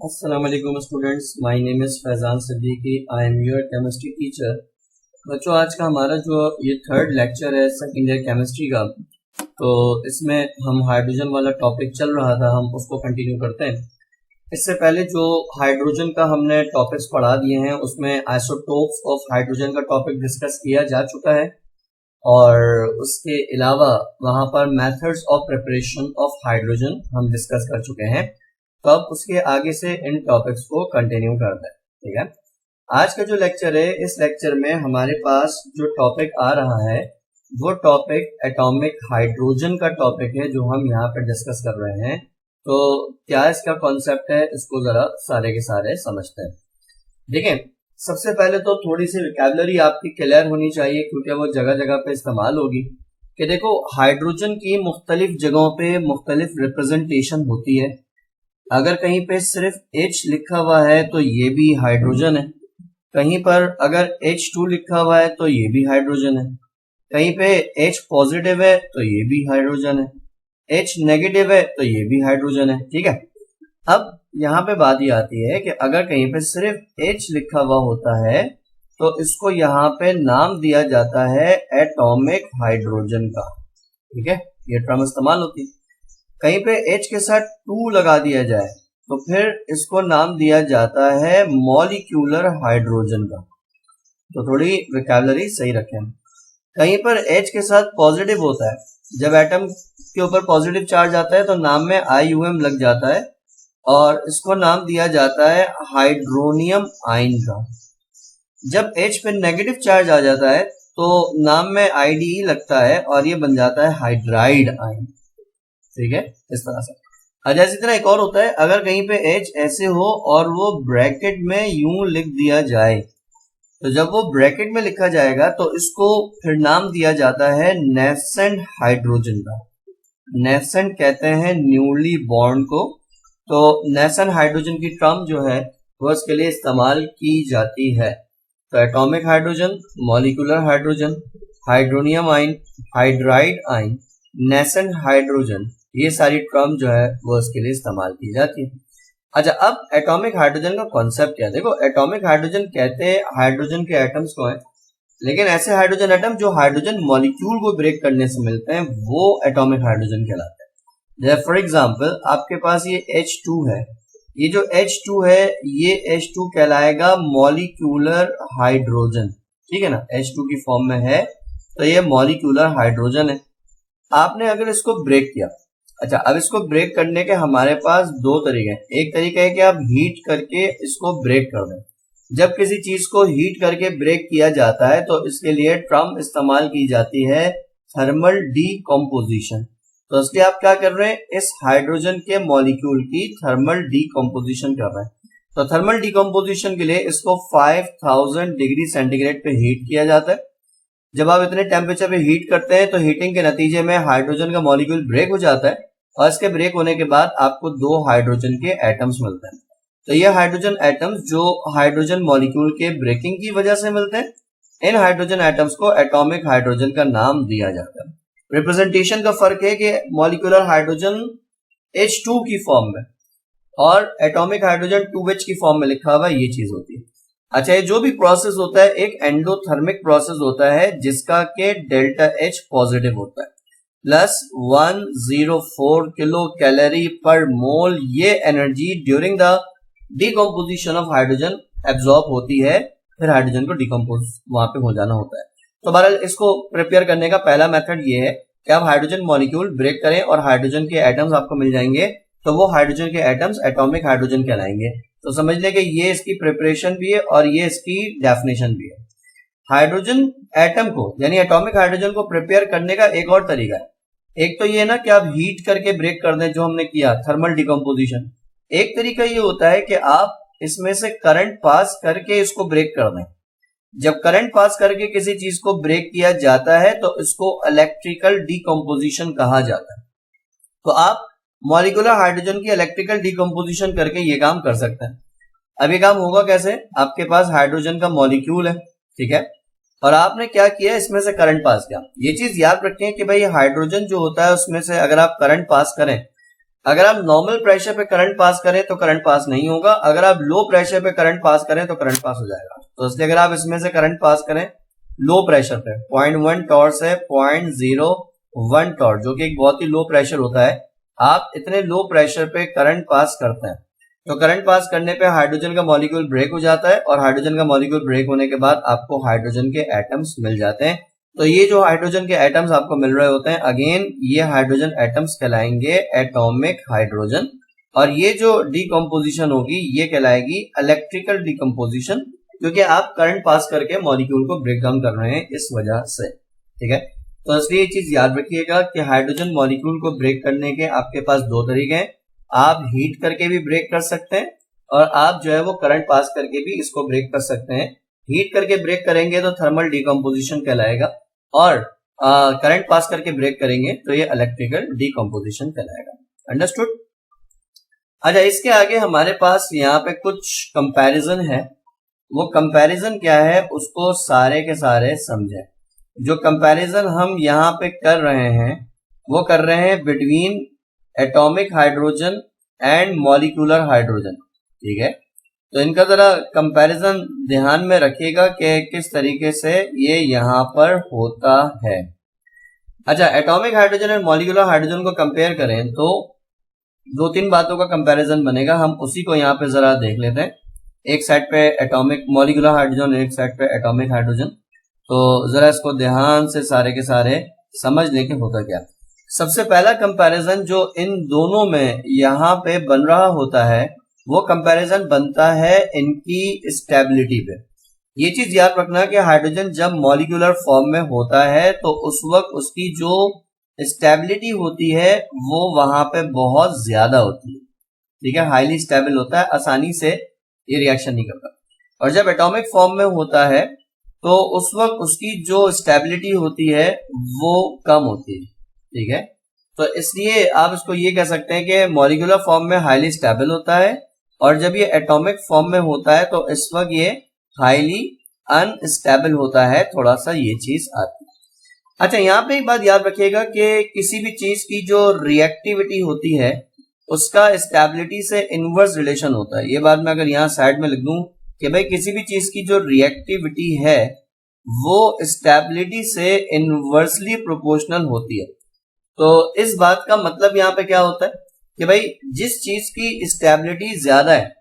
अस्सलाम वालेकुम students, my name is Faizan Siddiqui. I am your chemistry teacher. बच्चों, आज का हमारा जो ये थर्ड लेक्चर है सेकेंड ईयर केमिस्ट्री का, तो इसमें हम हाइड्रोजन वाला टॉपिक चल रहा था, हम उसको कंटिन्यू करते हैं। इससे पहले जो हाइड्रोजन का हमने टॉपिक्स पढ़ा दिए हैं उसमें आइसोटोप्स ऑफ हाइड्रोजन का टॉपिक डिस्कस किया जा चुका है, और उसके अलावा वहाँ पर methods of preparation of hydrogen हम डिस्कस कर चुके हैं। तो अब उसके आगे से इन टॉपिक्स को कंटिन्यू करते हैं। ठीक है, आज का जो लेक्चर है, इस लेक्चर में हमारे पास जो टॉपिक आ रहा है वो टॉपिक एटॉमिक हाइड्रोजन का टॉपिक है, जो हम यहाँ पर डिस्कस कर रहे हैं। तो क्या इसका कॉन्सेप्ट है, इसको जरा सारे के सारे समझते हैं। देखें, सबसे पहले तो थोड़ी सी वोकैबुलरी आपकी क्लियर होनी चाहिए, क्योंकि वो जगह जगह पे इस्तेमाल होगी। कि देखो, हाइड्रोजन की मुख्तलिफ जगहों पे मुख्तलिफ रिप्रेजेंटेशन होती है। अगर कहीं पे सिर्फ H लिखा हुआ है तो ये भी हाइड्रोजन है, कहीं पर अगर H2 लिखा हुआ है तो ये भी हाइड्रोजन है, कहीं पे H पॉजिटिव है तो ये भी हाइड्रोजन है, H नेगेटिव है तो ये भी हाइड्रोजन है। ठीक है, अब यहाँ पे बात ये आती है कि अगर कहीं पे सिर्फ H लिखा हुआ होता है तो इसको यहाँ पे नाम दिया जाता है एटॉमिक हाइड्रोजन का। ठीक है, ये टर्म इस्तेमाल होती है। कहीं पे H के साथ 2 लगा दिया जाए तो फिर इसको नाम दिया जाता है मॉलिक्यूलर हाइड्रोजन का। तो थोड़ी वोकैबुलरी सही रखें। कहीं पर H के साथ पॉजिटिव होता है, जब एटम के ऊपर पॉजिटिव चार्ज आता है तो नाम में IUM लग जाता है और इसको नाम दिया जाता है हाइड्रोनियम आयन का। जब H पे नेगेटिव चार्ज आ जाता है तो नाम में IDE लगता है और ये बन जाता है हाइड्राइड आयन। ठीक है, इस तरह से। अच्छा, इसी तरह एक और होता है, अगर कहीं पे H ऐसे हो और वो ब्रैकेट में यूं लिख दिया जाए, तो जब वो ब्रैकेट में लिखा जाएगा तो इसको फिर नाम दिया जाता है नेसेंट हाइड्रोजन का। नेसेंट कहते हैं न्यूली बॉर्न को। तो नेसेंट हाइड्रोजन की टर्म जो है वो इसके लिए इस्तेमाल की जाती है। तो atomic hydrogen, molecular hydrogen, hydronium ion, hydride ion, nascent hydrogen, ये सारी टर्म जो है वो इसके लिए इस्तेमाल की जाती है। अच्छा, अब एटॉमिक हाइड्रोजन का कॉन्सेप्ट क्या है? देखो, एटॉमिक हाइड्रोजन कहते हैं हाइड्रोजन के एटम्स को है, लेकिन ऐसे हाइड्रोजन एटम जो हाइड्रोजन मॉलिक्यूल को ब्रेक करने से मिलते हैं वो एटॉमिक हाइड्रोजन कहलाते हैं। जैसे फॉर एग्जांपल आपके पास ये H2 है, ये जो H2 है ये H2 कहलाएगा मॉलिक्यूलर हाइड्रोजन। ठीक है ना, H2 की फॉर्म में है तो ये मॉलिक्यूलर हाइड्रोजन है। आपने अगर इसको ब्रेक किया, अच्छा, अब इसको ब्रेक करने के हमारे पास दो तरीके हैं। एक तरीका है कि आप हीट करके इसको ब्रेक कर दें। जब किसी चीज को हीट करके ब्रेक किया जाता है तो इसके लिए टर्म इस्तेमाल की जाती है थर्मल डीकम्पोजिशन। तो इसलिए आप क्या कर रहे हैं, इस हाइड्रोजन के मॉलिक्यूल की थर्मल डीकम्पोजिशन कर रहे हैं। तो थर्मल डीकम्पोजिशन के लिए इसको 5000 डिग्री सेंटीग्रेड पे हीट किया जाता है। जब आप इतने टेम्परेचर पे हीट करते हैं तो हीटिंग के नतीजे में हाइड्रोजन का मॉलिक्यूल ब्रेक हो जाता है, और इसके ब्रेक होने के बाद आपको दो हाइड्रोजन के एटम्स मिलते हैं। तो ये हाइड्रोजन एटम्स जो हाइड्रोजन मॉलिक्यूल के ब्रेकिंग की वजह से मिलते हैं, इन हाइड्रोजन एटम्स को एटॉमिक हाइड्रोजन का नाम दिया जाता है। रिप्रेजेंटेशन का फर्क है कि मॉलिक्यूलर हाइड्रोजन H2 की फॉर्म में और एटॉमिक हाइड्रोजन 2H की फॉर्म में लिखा हुआ ये चीज होती है। अच्छा, ये जो भी प्रोसेस होता है एक एंडोथर्मिक प्रोसेस होता है जिसका के डेल्टा H पॉजिटिव होता है, प्लस 104 किलो कैलोरी पर मोल। ये energy during the decomposition of hydrogen absorb होती है, फिर हाइड्रोजन को डीकम्पोज वहां पे हो जाना होता है। तो बहरहाल इसको प्रिपेयर करने का पहला मेथड ये है कि आप हाइड्रोजन मॉलिक्यूल ब्रेक करें और हाइड्रोजन के एटम्स आपको मिल जाएंगे, तो वो हाइड्रोजन के एटम्स एटॉमिक हाइड्रोजन कहलाएंगे। तो समझ लें कि ये इसकी प्रिपरेशन भी है और ये इसकी डेफिनेशन भी है। हाइड्रोजन एटम को यानी एटॉमिक हाइड्रोजन को प्रिपेयर करने का एक और तरीका है। एक तो ये ना कि आप हीट करके ब्रेक कर दें, जो हमने किया थर्मल डिकम्पोजिशन। एक तरीका ये होता है कि आप इसमें से करंट पास करके इसको ब्रेक कर दें। जब करंट पास करके किसी चीज को ब्रेक किया जाता है तो इसको इलेक्ट्रिकल डिकम्पोजिशन कहा जाता है। तो आप मॉलिक्यूलर हाइड्रोजन की इलेक्ट्रिकल डिकम्पोजिशन करके ये काम कर सकते हैं। अब ये काम होगा कैसे? आपके पास हाइड्रोजन का मॉलिक्यूल है, ठीक है, और आपने क्या किया, इसमें से करंट पास किया। ये चीज याद रखें कि भाई हाइड्रोजन जो होता है उसमें से अगर आप करंट पास करें अगर आप नॉर्मल प्रेशर पे करंट पास करें तो करंट पास नहीं होगा, अगर आप लो प्रेशर पे करंट पास करें तो करंट पास हो जाएगा। तो इसलिए अगर आप इसमें से करंट पास करें लो प्रेशर पे 0.1 टॉर्क से 0.01 टॉर्क, जो कि एक बहुत ही लो प्रेशर होता है, आप इतने लो प्रेशर पे करंट पास करते हैं तो करंट पास करने पे हाइड्रोजन का मॉलिक्यूल ब्रेक हो जाता है, और हाइड्रोजन का मॉलिक्यूल ब्रेक होने के बाद आपको हाइड्रोजन के एटम्स मिल जाते हैं। तो ये जो हाइड्रोजन के एटम्स आपको मिल रहे होते हैं, अगेन ये हाइड्रोजन एटम्स कहलाएंगे एटॉमिक हाइड्रोजन, और ये जो डिकम्पोजिशन होगी ये कहलाएगी इलेक्ट्रिकल डिकम्पोजिशन, क्योंकि आप करंट पास करके मॉलिक्यूल को ब्रेक डाउन कर रहे हैं इस वजह से। ठीक है, तो इसलिए ये चीज याद रखिएगा कि हाइड्रोजन मॉलिक्यूल को ब्रेक करने के आपके पास दो तरीके हैं। आप हीट करके भी ब्रेक कर सकते हैं, और आप जो है वो करंट पास करके भी इसको ब्रेक कर सकते हैं। हीट करके ब्रेक करेंगे तो थर्मल डिकम्पोजिशन कहलाएगा, और करंट पास करके ब्रेक करेंगे तो ये इलेक्ट्रिकल डिकम्पोजिशन कहलाएगा। अंडरस्टूड? अच्छा, इसके आगे हमारे पास यहाँ पे कुछ कंपैरिजन है। वो कंपैरिजन क्या है उसको सारे के सारे समझें। जो कंपैरिजन हम यहाँ पे कर रहे हैं वो कर रहे हैं between atomic hydrogen and molecular hydrogen. ठीक है, तो इनका जरा कंपैरिजन ध्यान में रखिएगा कि किस तरीके से ये यहाँ पर होता है। अच्छा, एटॉमिक हाइड्रोजन और मॉलिक्यूलर हाइड्रोजन को कंपेयर करें तो दो तीन बातों का कंपैरिजन बनेगा, हम उसी को यहाँ पे जरा देख लेते हैं। एक साइड पे एटॉमिक मॉलिक्यूलर हाइड्रोजन, एक साइड पे एटॉमिक हाइड्रोजन। तो जरा इसको ध्यान से सारे के सारे समझ लेके होता क्या। सबसे पहला कंपैरिजन जो इन दोनों में यहाँ पे बन रहा होता है वो कंपैरिजन बनता है इनकी स्टेबिलिटी पे। ये चीज याद रखना कि हाइड्रोजन जब मॉलिक्यूलर फॉर्म में होता है तो उस वक्त उसकी जो स्टेबिलिटी होती है वो वहां पे बहुत ज्यादा होती है। ठीक है, हाईली स्टेबल होता है, आसानी से ये रिएक्शन नहीं करता। और जब एटॉमिक फॉर्म में होता है तो उस वक्त उसकी जो स्टेबिलिटी होती है वो कम होती है। ठीक है, तो इसलिए आप इसको ये कह सकते हैं कि मॉलिक्यूलर फॉर्म में हाईली स्टेबल होता है, और जब ये एटॉमिक फॉर्म में होता है तो इस वक्त ये हाईली अनस्टेबल होता है। थोड़ा सा ये चीज आती है। अच्छा, यहाँ पे एक बात याद रखिएगा कि किसी भी चीज की जो रिएक्टिविटी होती है उसका स्टेबिलिटी से इनवर्स रिलेशन होता है। ये बात मैं अगर यहाँ साइड में लिख दूं कि भाई किसी भी चीज की जो रिएक्टिविटी है वो स्टेबिलिटी से इनवर्सली प्रोपोर्शनल होती है। तो इस बात का मतलब यहाँ पे क्या होता है कि भाई जिस चीज की स्टेबिलिटी ज्यादा है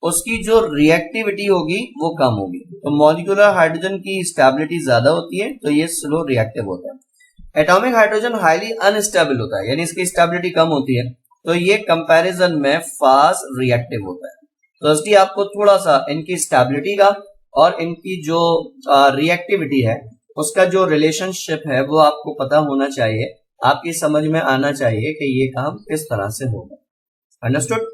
उसकी जो रिएक्टिविटी होगी वो कम होगी। तो मॉलिक्यूलर हाइड्रोजन की स्टेबिलिटी ज्यादा होती है तो ये स्लो रिएक्टिव होता है। एटॉमिक हाइड्रोजन हाईली अनस्टेबल होता है, यानी इसकी स्टेबिलिटी कम होती है, तो ये कंपैरिजन में फास्ट रिएक्टिव होता है। तो इसलिए आपको थोड़ा सा इनकी स्टेबिलिटी का और इनकी जो रिएक्टिविटी है उसका जो रिलेशनशिप है वो आपको पता होना चाहिए, आपकी समझ में आना चाहिए कि ये काम किस तरह से होगा। अंडरस्टूड?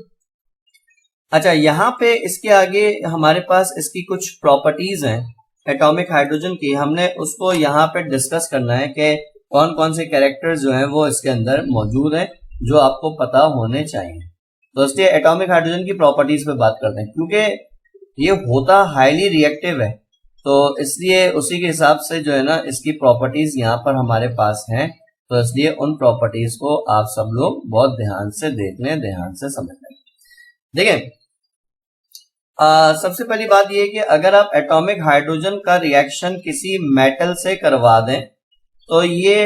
अच्छा, यहाँ पे इसके आगे हमारे पास इसकी कुछ प्रॉपर्टीज हैं एटॉमिक हाइड्रोजन की, हमने उसको यहाँ पे डिस्कस करना है कि कौन कौन से कैरेक्टर्स जो हैं वो इसके अंदर मौजूद हैं जो आपको पता होने चाहिए। तो इसलिए एटॉमिक हाइड्रोजन की प्रॉपर्टीज पे बात करते हैं। क्योंकि ये होता हाईली रिएक्टिव है तो इसलिए उसी के हिसाब से जो है ना इसकी प्रॉपर्टीज यहाँ पर हमारे पास हैं। तो इसलिए उन प्रॉपर्टीज को आप सब लोग बहुत ध्यान से देख लें, ध्यान से समझ लें। देखें, सबसे पहली बात यह कि अगर आप एटॉमिक हाइड्रोजन का रिएक्शन किसी मेटल से करवा दें तो ये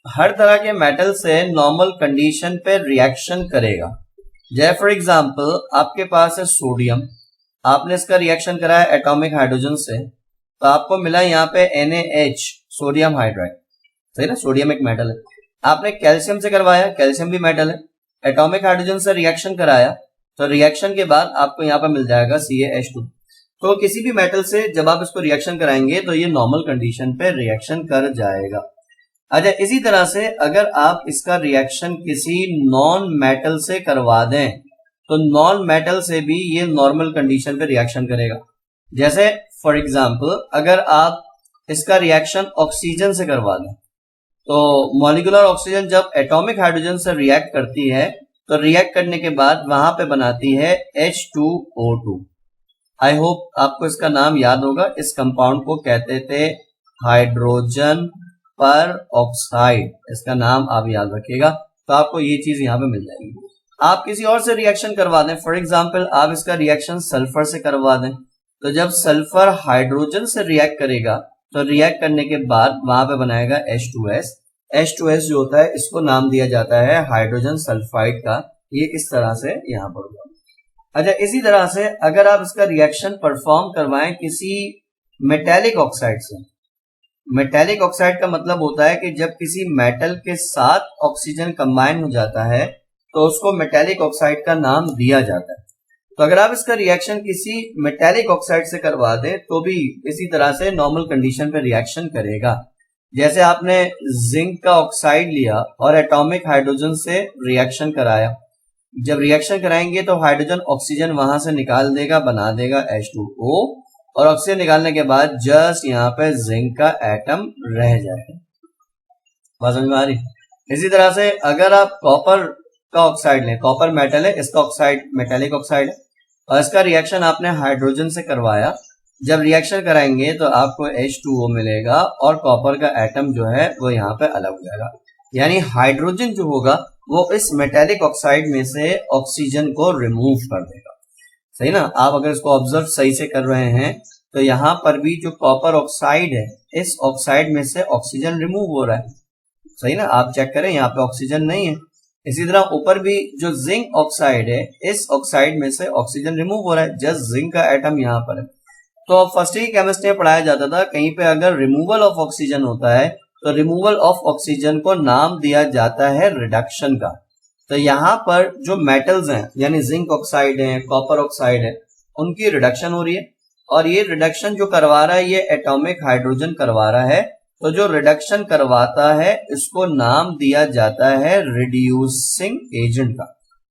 हर तरह के मेटल से नॉर्मल कंडीशन पे रिएक्शन करेगा। जैसे फॉर एग्जांपल आपके पास है सोडियम, आपने इसका रिएक्शन कराया एटॉमिक हाइड्रोजन से तो आपको मिला यहाँ पे NaH, सोडियम हाइड्राइड। सही ना, सोडियम एक मेटल है। आपने कैल्शियम से करवाया, कैल्शियम भी मेटल है। एटॉमिक हाइड्रोजन से रिएक्शन कराया तो रिएक्शन के बाद आपको यहाँ पर मिल जाएगा CaH2। तो किसी भी मेटल से जब आप इसको रिएक्शन कराएंगे तो ये नॉर्मल कंडीशन पे रिएक्शन कर जाएगा। अच्छा, इसी तरह से अगर आप इसका रिएक्शन किसी नॉन मेटल से करवा दें तो नॉन मेटल से भी ये नॉर्मल कंडीशन पे रिएक्शन करेगा। जैसे फॉर एग्जांपल अगर आप इसका रिएक्शन ऑक्सीजन से करवा दें तो मॉलिक्यूलर ऑक्सीजन जब एटॉमिक हाइड्रोजन से रिएक्ट करती है तो रिएक्ट करने के बाद वहां पे बनाती है H2O2। आई होप आपको इसका नाम याद होगा। इस कंपाउंड को कहते थे हाइड्रोजन पर ऑक्साइड, इसका नाम आप याद रखिएगा तो आपको ये चीज यहाँ पे मिल जाएगी। आप किसी और से रिएक्शन करवा दें, फॉर एग्जाम्पल आप इसका रिएक्शन सल्फर से करवा दें, तो जब सल्फर हाइड्रोजन से रिएक्ट करेगा तो रिएक्ट करने के बाद वहां पे बनाएगा H2S। H2S जो होता है इसको नाम दिया जाता है हाइड्रोजन सल्फाइड का। ये इस तरह से यहां पर होगा। अच्छा, इसी तरह से अगर आप इसका रिएक्शन परफॉर्म करवाएं किसी मेटेलिक ऑक्साइड से, मेटेलिक ऑक्साइड का मतलब होता है कि जब किसी मेटल के साथ ऑक्सीजन कंबाइन हो जाता है तो उसको मेटेलिक ऑक्साइड का नाम दिया जाता है। तो अगर आप इसका रिएक्शन किसी मेटेलिक ऑक्साइड से करवा दें तो भी इसी तरह से नॉर्मल कंडीशन पे रिएक्शन करेगा। जैसे आपने जिंक का ऑक्साइड लिया और एटॉमिक हाइड्रोजन से रिएक्शन कराया, जब रिएक्शन कराएंगे तो हाइड्रोजन ऑक्सीजन वहां से निकाल देगा, बना देगा H2O, और ऑक्सीजन निकालने के बाद जस्ट यहाँ पे जिंक का एटम रह जाएगा। बात समझ में आ रही? इसी तरह से अगर आप कॉपर का ऑक्साइड लें, कॉपर मेटल है, इसका ऑक्साइड मेटेलिक ऑक्साइड है और इसका रिएक्शन आपने हाइड्रोजन से करवाया, जब रिएक्शन कराएंगे तो आपको H2O मिलेगा और कॉपर का एटम जो है वो यहाँ पे अलग हो जाएगा। यानी हाइड्रोजन जो होगा वो इस मेटेलिक ऑक्साइड में से ऑक्सीजन को रिमूव कर देगा। सही ना? आप अगर इसको ऑब्जर्व सही से कर रहे हैं तो यहाँ पर भी जो कॉपर ऑक्साइड है इस ऑक्साइड में से ऑक्सीजन रिमूव हो रहा है। सही ना? आप चेक करें, यहाँ पे ऑक्सीजन नहीं है। इसी तरह ऊपर भी जो जिंक ऑक्साइड है इस ऑक्साइड में से ऑक्सीजन रिमूव हो रहा है, जस्ट जिंक का एटम यहाँ पर है। तो फर्स्ट ईयर केमिस्ट्री में पढ़ाया जाता था कहीं पे अगर रिमूवल ऑफ ऑक्सीजन होता है तो रिमूवल ऑफ ऑक्सीजन को नाम दिया जाता है रिडक्शन का। तो यहाँ पर जो मेटल्स हैं यानी जिंक ऑक्साइड है, कॉपर ऑक्साइड है, उनकी रिडक्शन हो रही है और ये रिडक्शन जो करवा रहा है ये एटॉमिक हाइड्रोजन करवा रहा है। तो जो रिडक्शन करवाता है इसको नाम दिया जाता है रिड्यूसिंग एजेंट का।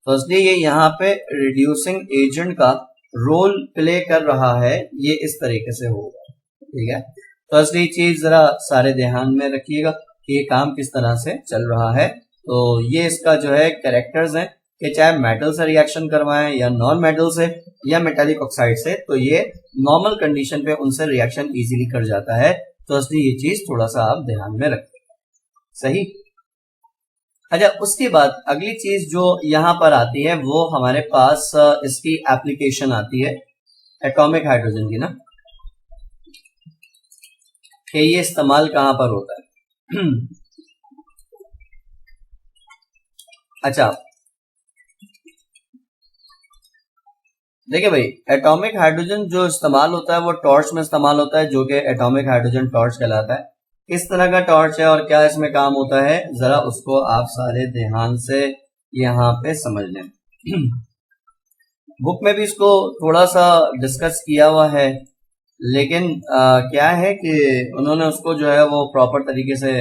तो इसलिए ये यहाँ पे रिड्यूसिंग एजेंट का रोल प्ले कर रहा है, ये इस तरीके से होगा। ठीक है, तो इसलिए चीज जरा सारे ध्यान में रखिएगा कि ये काम किस तरह से चल रहा है। तो ये इसका जो है कैरेक्टर्स हैं कि चाहे मेटल से रिएक्शन करवाएं या नॉन मेटल से या मेटेलिक ऑक्साइड से, तो ये नॉर्मल कंडीशन पे उनसे रिएक्शन इजीली कर जाता है। तो इसलिए ये चीज थोड़ा सा आप ध्यान में रखें। सही। अच्छा, उसके बाद अगली चीज जो यहां पर आती है वो हमारे पास इसकी एप्लीकेशन आती है एटॉमिक हाइड्रोजन की ना, कि ये इस्तेमाल कहां पर होता है। अच्छा, देखिए भाई, एटॉमिक हाइड्रोजन जो इस्तेमाल होता है वो टॉर्च में इस्तेमाल होता है, जो कि एटॉमिक हाइड्रोजन टॉर्च कहलाता है। किस तरह का टॉर्च है और क्या इसमें काम होता है, जरा उसको आप सारे ध्यान से यहाँ पे समझ लें। बुक में भी इसको थोड़ा सा डिस्कस किया हुआ है, लेकिन क्या है कि उन्होंने उसको जो है वो प्रॉपर तरीके से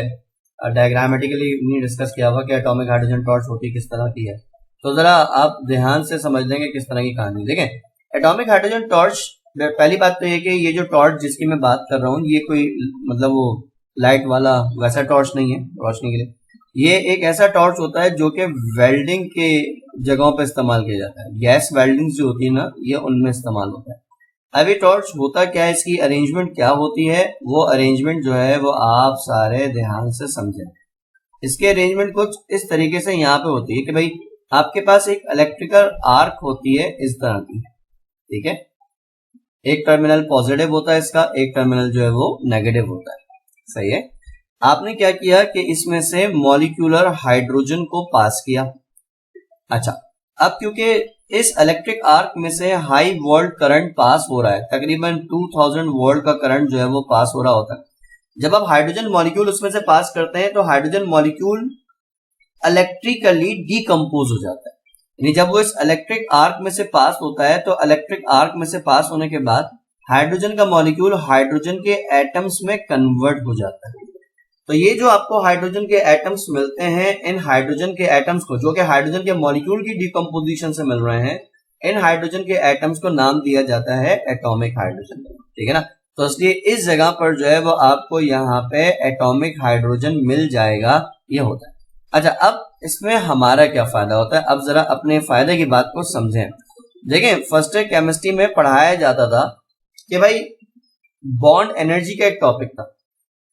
डायग्रामेटिकली नहीं डिस्कस किया हुआ कि एटॉमिक हाइड्रोजन टॉर्च होती किस तरह की है। तो जरा आप ध्यान से समझ लेंगे किस तरह की कहानी। देखें, एटॉमिक हाइड्रोजन टॉर्च, पहली बात तो ये कि ये जो टॉर्च जिसकी मैं बात कर रहा हूँ ये कोई मतलब वो लाइट वाला वैसा टॉर्च नहीं है रोशनी के लिए। ये एक ऐसा टॉर्च होता है जो कि वेल्डिंग के जगहों पे इस्तेमाल किया जाता है। गैस वेल्डिंग जो होती है ना, ये उनमें इस्तेमाल होता है। अब ये टॉर्च होता क्या है, इसकी अरेंजमेंट क्या होती है, वो अरेंजमेंट जो है वो आप सारे ध्यान से समझें। इसके अरेंजमेंट कुछ इस तरीके से यहाँ पे होती है कि भाई आपके पास एक इलेक्ट्रिकल आर्क होती है इस तरह की। ठीक है, एक टर्मिनल पॉजिटिव होता है इसका, एक टर्मिनल जो है वो नेगेटिव होता है। सही है। आपने क्या किया कि इसमें से मॉलिक्यूलर हाइड्रोजन को पास किया। अच्छा, अब क्योंकि इस इलेक्ट्रिक आर्क में से हाई वोल्ट करंट पास हो रहा है, तकरीबन 2000 वोल्ट का करंट जो है वो पास हो रहा होता है। जब आप हाइड्रोजन मॉलिक्यूल उसमें से पास करते हैं तो हाइड्रोजन मॉलिक्यूल इलेक्ट्रिकली डीकंपोज हो जाता है। यानी जब वो इस इलेक्ट्रिक आर्क में से पास होता है तो इलेक्ट्रिक आर्क में से पास होने के बाद हाइड्रोजन का मॉलिक्यूल हाइड्रोजन के एटम्स में कन्वर्ट हो जाता है। तो ये जो आपको हाइड्रोजन के एटम्स मिलते हैं, इन हाइड्रोजन के एटम्स को, जो कि हाइड्रोजन के मॉलिक्यूल की डीकंपोजिशन से मिल रहे हैं, इन हाइड्रोजन के एटम्स को नाम दिया जाता है एटॉमिक हाइड्रोजन। ठीक है ना, तो इसलिए इस जगह पर जो है वो आपको यहाँ पे एटॉमिक हाइड्रोजन मिल जाएगा, ये होता है। अच्छा, अब इसमें हमारा क्या फायदा होता है, अब जरा अपने फायदे की बात को समझें। देखें, फर्स्ट ईयर केमिस्ट्री में पढ़ाया जाता था कि भाई बॉन्ड एनर्जी का एक टॉपिक था।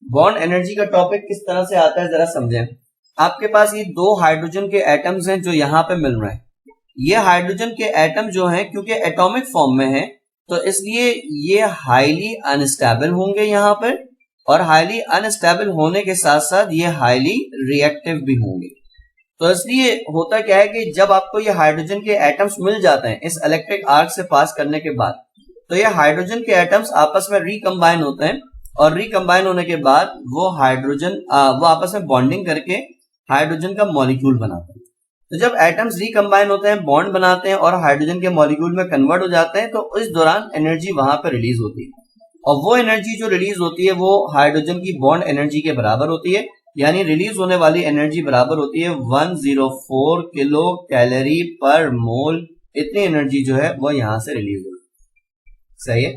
बॉन्ड एनर्जी का टॉपिक किस तरह से आता है जरा समझें। आपके पास ये दो हाइड्रोजन के एटम्स हैं जो यहाँ पे मिल रहे हैं, ये हाइड्रोजन के एटम जो हैं क्योंकि एटॉमिक फॉर्म में है तो इसलिए ये हाईली अनस्टेबल होंगे यहाँ पर, और हाईली अनस्टेबल होने के साथ साथ ये हाईली रिएक्टिव भी होंगे। तो इसलिए होता क्या है कि जब आपको ये हाइड्रोजन के एटम्स मिल जाते हैं इस इलेक्ट्रिक आर्क से पास करने के बाद, तो ये हाइड्रोजन के एटम्स आपस में रिकम्बाइन होते हैं, और रिकम्बाइन होने के बाद वो हाइड्रोजन वो आपस में बॉन्डिंग करके हाइड्रोजन का मॉलिक्यूल बनाते हैं। तो जब एटम्स रिकम्बाइन होते हैं, बॉन्ड बनाते हैं और हाइड्रोजन के मॉलिक्यूल में कन्वर्ट हो जाते हैं, तो इस दौरान एनर्जी वहां पर रिलीज होती है, और वो एनर्जी जो रिलीज होती है वो हाइड्रोजन की बॉन्ड एनर्जी के बराबर होती है, यानी रिलीज होने वाली एनर्जी बराबर होती है 104 किलो कैलोरी पर मोल। इतनी एनर्जी जो है वो यहां से रिलीज होती है। सही है,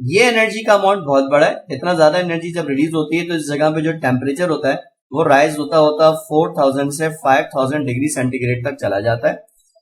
ये एनर्जी का अमाउंट बहुत बड़ा है। इतना ज्यादा एनर्जी जब रिलीज होती है तो इस जगह पे जो टेम्परेचर होता है वो राइज होता 4000 से 5000 डिग्री सेंटीग्रेड तक चला जाता है।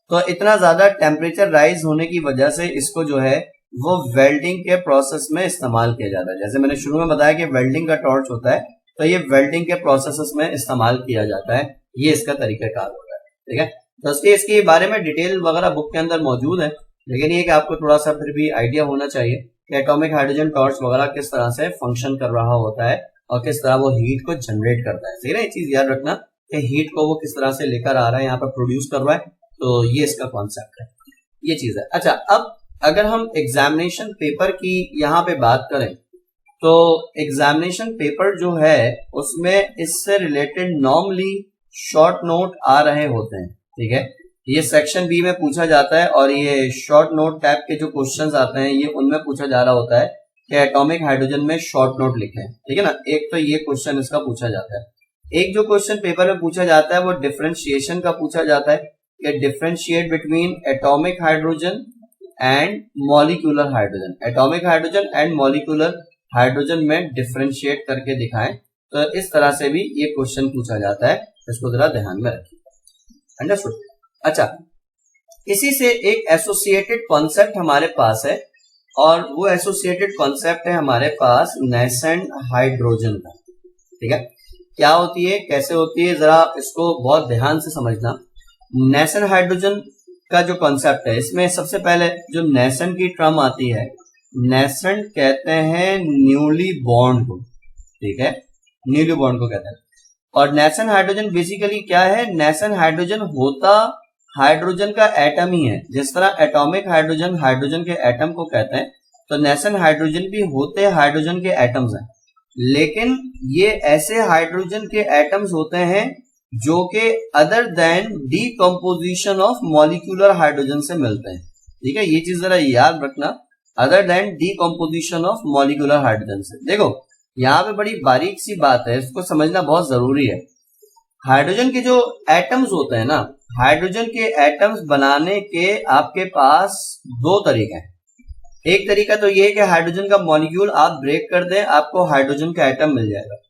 तो इतना ज्यादा टेम्परेचर राइज होने की वजह से इसको जो है वो वेल्डिंग के प्रोसेस में इस्तेमाल किया जाता है। जैसे मैंने शुरू में बताया कि वेल्डिंग का टॉर्च होता है, तो ये वेल्डिंग के प्रोसेस में इस्तेमाल किया जाता है। ये इसका तरीकाकार होता है। ठीक है, तो इसके बारे में डिटेल वगैरह बुक के अंदर मौजूद है, लेकिन ये कि आपको थोड़ा सा फिर भी आइडिया होना चाहिए कि एटॉमिक हाइड्रोजन टॉर्च वगैरह किस तरह से फंक्शन कर रहा होता है और किस तरह वो हीट को जनरेट करता है। सही ना, ये चीज याद रखना कि हीट को वो किस तरह से लेकर आ रहा है, यहाँ पर प्रोड्यूस कर रहा है। तो ये इसका कॉन्सेप्ट है, ये चीज है। अच्छा, अब अगर हम एग्जामिनेशन पेपर की यहाँ पे बात करें तो एग्जामिनेशन पेपर जो है उसमें इससे रिलेटेड नॉर्मली शॉर्ट नोट आ रहे होते हैं। ठीक है, ये सेक्शन बी में पूछा जाता है, और ये शॉर्ट नोट टाइप के जो क्वेश्चंस आते हैं ये उनमें पूछा जा रहा होता है कि एटॉमिक हाइड्रोजन में शॉर्ट नोट लिखें। ठीक है ना, एक तो ये क्वेश्चन इसका पूछा जाता है। एक जो क्वेश्चन पेपर में पूछा जाता है वो डिफरेंशिएशन का पूछा जाता है कि differentiate between atomic hydrogen and molecular hydrogen. Atomic hydrogen and molecular hydrogen में डिफरेंशिएट करके दिखाएं। तो इस तरह से भी ये क्वेश्चन पूछा जाता है, इसको जरा ध्यान में रखिए। अंडरस्टूड। अच्छा, इसी से एक एसोसिएटेड कॉन्सेप्ट हमारे पास है, और वो एसोसिएटेड कॉन्सेप्ट है हमारे पास नेसेंट हाइड्रोजन का। ठीक है, क्या होती है, कैसे होती है, जरा इसको बहुत ध्यान से समझना। नेसेंट हाइड्रोजन का जो कॉन्सेप्ट है, इसमें सबसे पहले जो नेसेंट की टर्म आती है, नेसेंट कहते हैं न्यूली बॉर्न को। ठीक है, न्यूली बॉर्न को कहते हैं। और नेसेंट हाइड्रोजन बेसिकली क्या है, नेसेंट हाइड्रोजन होता हाइड्रोजन का एटम ही है। जिस तरह एटॉमिक हाइड्रोजन हाइड्रोजन के एटम को कहते हैं, तो नेसेंट हाइड्रोजन भी होते हाइड्रोजन के एटम्स हैं, लेकिन ये ऐसे हाइड्रोजन के एटम्स होते हैं जो कि other than decomposition of molecular hydrogen से मिलते हैं। ठीक है, ये चीज जरा याद रखना, other than decomposition of molecular hydrogen से। देखो यहाँ पे बड़ी बारीक सी बात है, इसको समझना बहुत जरूरी है। हाइड्रोजन के जो एटम्स होते हैं ना, हाइड्रोजन के एटम्स बनाने के आपके पास दो तरीके हैं। एक तरीका तो ये है कि हाइड्रोजन का मॉलिक्यूल आप ब्रेक कर दें, आपको हाइड्रोजन का एटम मिल जाएगा।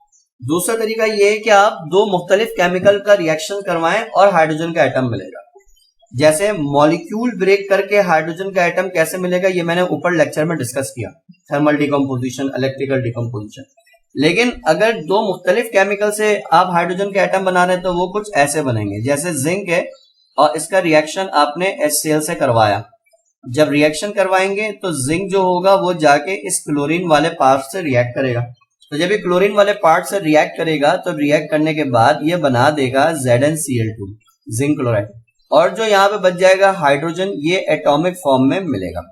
दूसरा तरीका ये है कि आप दो मुख्तलिफ केमिकल का रिएक्शन करवाएं और हाइड्रोजन का एटम मिलेगा। जैसे मॉलिक्यूल ब्रेक करके हाइड्रोजन का एटम कैसे मिलेगा, ये मैंने ऊपर लेक्चर में डिस्कस किया, थर्मल डिकम्पोजिशन, इलेक्ट्रिकल डिकम्पोजिशन। लेकिन अगर दो मुख्तलिफ केमिकल से आप हाइड्रोजन के एटम बना रहे हैं तो वो कुछ ऐसे बनेंगे। जैसे जिंक है और इसका रिएक्शन आपने HCl से करवाया, जब रिएक्शन करवाएंगे तो जिंक जो होगा वो जाके इस क्लोरीन वाले पार्ट से रिएक्ट करेगा। तो जब ये क्लोरीन वाले पार्ट से रिएक्ट करेगा तो रिएक्ट करने के बाद ये बना देगा ZnCl2, जिंक क्लोराइड, और जो यहाँ पे बच जाएगा हाइड्रोजन, ये एटॉमिक फॉर्म में मिलेगा।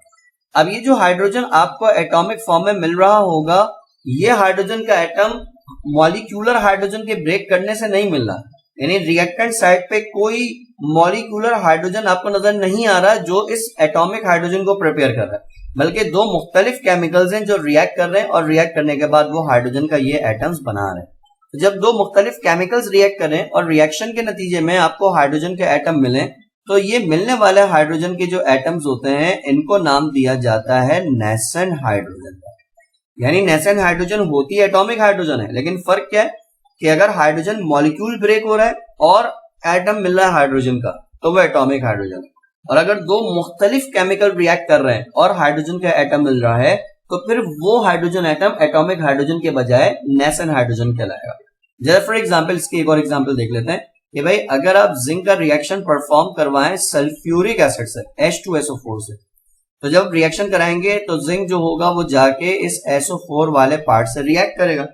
अब ये जो हाइड्रोजन आपको एटॉमिक फॉर्म में मिल रहा होगा, ये हाइड्रोजन का एटम मॉलिक्यूलर हाइड्रोजन के ब्रेक करने से नहीं मिल रहा, यानी रिएक्टेंट साइड पे कोई मॉलिक्यूलर हाइड्रोजन आपको नजर नहीं आ रहा जो इस एटॉमिक हाइड्रोजन को प्रिपेयर कर रहा है, बल्कि दो मुख्तलिफ केमिकल्स हैं जो रिएक्ट कर रहे हैं और रिएक्ट करने के बाद वो हाइड्रोजन का ये एटम्स बना रहे हैं। तो जब दो मुख्तलिफ केमिकल्स रिएक्ट करें और रिएक्शन के नतीजे में आपको हाइड्रोजन के एटम मिले, तो ये मिलने वाले हाइड्रोजन के जो एटम्स होते हैं इनको नाम दिया जाता है नेसेंट हाइड्रोजन। यानी नेसेंट हाइड्रोजन होती है एटॉमिक हाइड्रोजन है, लेकिन फर्क क्या है कि अगर हाइड्रोजन मॉलिक्यूल ब्रेक हो रहा है और एटम मिल रहा है हाइड्रोजन का तो वो एटॉमिक हाइड्रोजन है। और अगर दो मुख्तलिफ केमिकल रिएक्ट कर रहे हैं और हाइड्रोजन का एटम मिल रहा है तो फिर वो हाइड्रोजन एटम एटॉमिक हाइड्रोजन के बजाय नेसेंट हाइड्रोजन कहलाएगा। जैसे फॉर एग्जांपल इसकी एक और एग्जांपल देख लेते हैं। कि भाई अगर आप जिंक का रिएक्शन परफॉर्म करवाएं सल्फ्यूरिक एसिड से H2SO4 से, तो जब रिएक्शन कराएंगे तो जिंक जो होगा वो जाके इस SO4 वाले पार्ट से रिएक्ट करेगा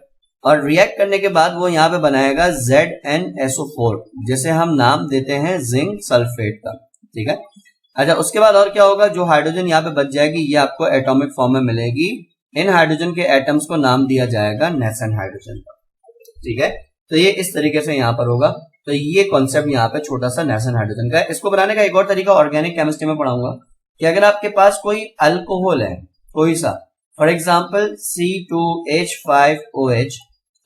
और रिएक्ट करने के बाद वो यहाँ पे बनाएगा ZnSO4 जिसे हम नाम देते हैं जिंक सल्फेट का। ठीक है, अच्छा उसके बाद और क्या होगा, जो हाइड्रोजन यहाँ पे बच जाएगी ये आपको एटॉमिक फॉर्म में मिलेगी। इन हाइड्रोजन के एटम्स को नाम दिया जाएगा नेसेंट हाइड्रोजन का। ठीक है, तो ये इस तरीके से यहाँ पर होगा। तो ये कॉन्सेप्ट यहाँ पे छोटा सा नेसेंट हाइड्रोजन का है। इसको बनाने का एक और तरीका ऑर्गेनिक केमिस्ट्री में पढ़ाऊंगा कि अगर आपके पास कोई अल्कोहल है कोई सा, फॉर एग्जाम्पल C2H5OH,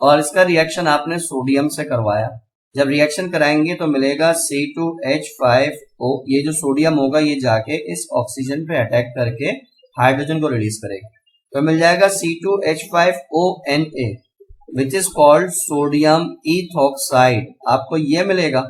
और इसका रिएक्शन आपने सोडियम से करवाया, जब रिएक्शन कराएंगे तो मिलेगा C2H5O, ये जो सोडियम होगा ये जाके इस ऑक्सीजन पे अटैक करके हाइड्रोजन को रिलीज करेगा, तो मिल जाएगा C2H5ONA which is called sodium ethoxide, आपको ये मिलेगा।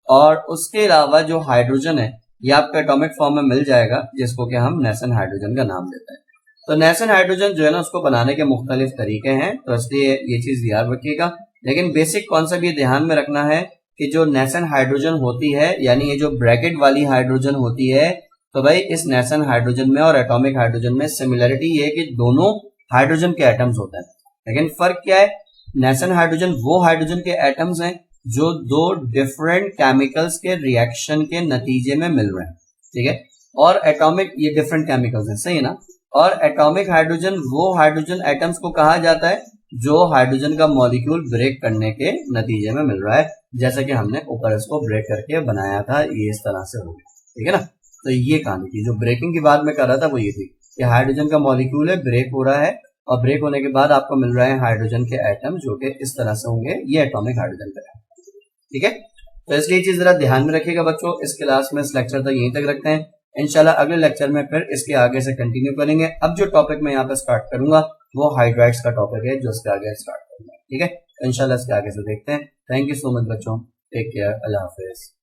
और उसके अलावा जो हाइड्रोजन है ये आपको एटॉमिक फॉर्म में मिल जाएगा जिसको कि हम नेसेंट हाइड्रोजन का नाम देते हैं। तो नेसेंट हाइड्रोजन जो है ना उसको बनाने के मुख्तलिफ तरीके हैं, तो इसलिए ये चीज याद रखिएगा। लेकिन बेसिक कॉन्सेप्ट ये ध्यान में रखना है कि जो नेसेंट हाइड्रोजन होती है यानी ये जो ब्रैकेट वाली हाइड्रोजन होती है, तो भाई इस नेसेंट हाइड्रोजन में और एटॉमिक हाइड्रोजन में सिमिलरिटी ये है कि दोनों हाइड्रोजन के एटम्स होते हैं। लेकिन फर्क क्या है, नेसेंट हाइड्रोजन वो हाइड्रोजन के एटम्स हैं जो दो डिफरेंट केमिकल्स के रिएक्शन के नतीजे में मिल रहे हैं। ठीक है, और एटॉमिक ये डिफरेंट केमिकल्स हैं, सही है ना। और एटॉमिक हाइड्रोजन वो हाइड्रोजन एटम्स को कहा जाता है जो हाइड्रोजन का मॉलिक्यूल ब्रेक करने के नतीजे में मिल रहा है, जैसा कि हमने ऊपर इसको ब्रेक करके बनाया था, ये इस तरह से हो गया। ठीक है ना, तो ये कहानी थी। जो ब्रेकिंग की बात मैं कर रहा था वो ये थी कि हाइड्रोजन का मॉलिक्यूल है, ब्रेक हो रहा है और ब्रेक होने के बाद आपको मिल रहा है हाइड्रोजन के एटम जो कि इस तरह से होंगे, ये एटॉमिक हाइड्रोजन का है। ठीक है, तो इसलिए चीज जरा ध्यान में रखिएगा बच्चों। इस क्लास में इस लेक्चर तक यहीं तक रखते हैं, इंशाल्लाह अगले लेक्चर में फिर इसके आगे से कंटिन्यू करेंगे। अब जो टॉपिक मैं यहाँ पे स्टार्ट करूंगा वो हाइड्राइड्स का टॉपिक है जो इसके आगे स्टार्ट करूंगा। ठीक है, इंशाल्लाह इसके आगे से देखते हैं। थैंक यू सो मच बच्चों, टेक केयर, अल्लाह हाफिज।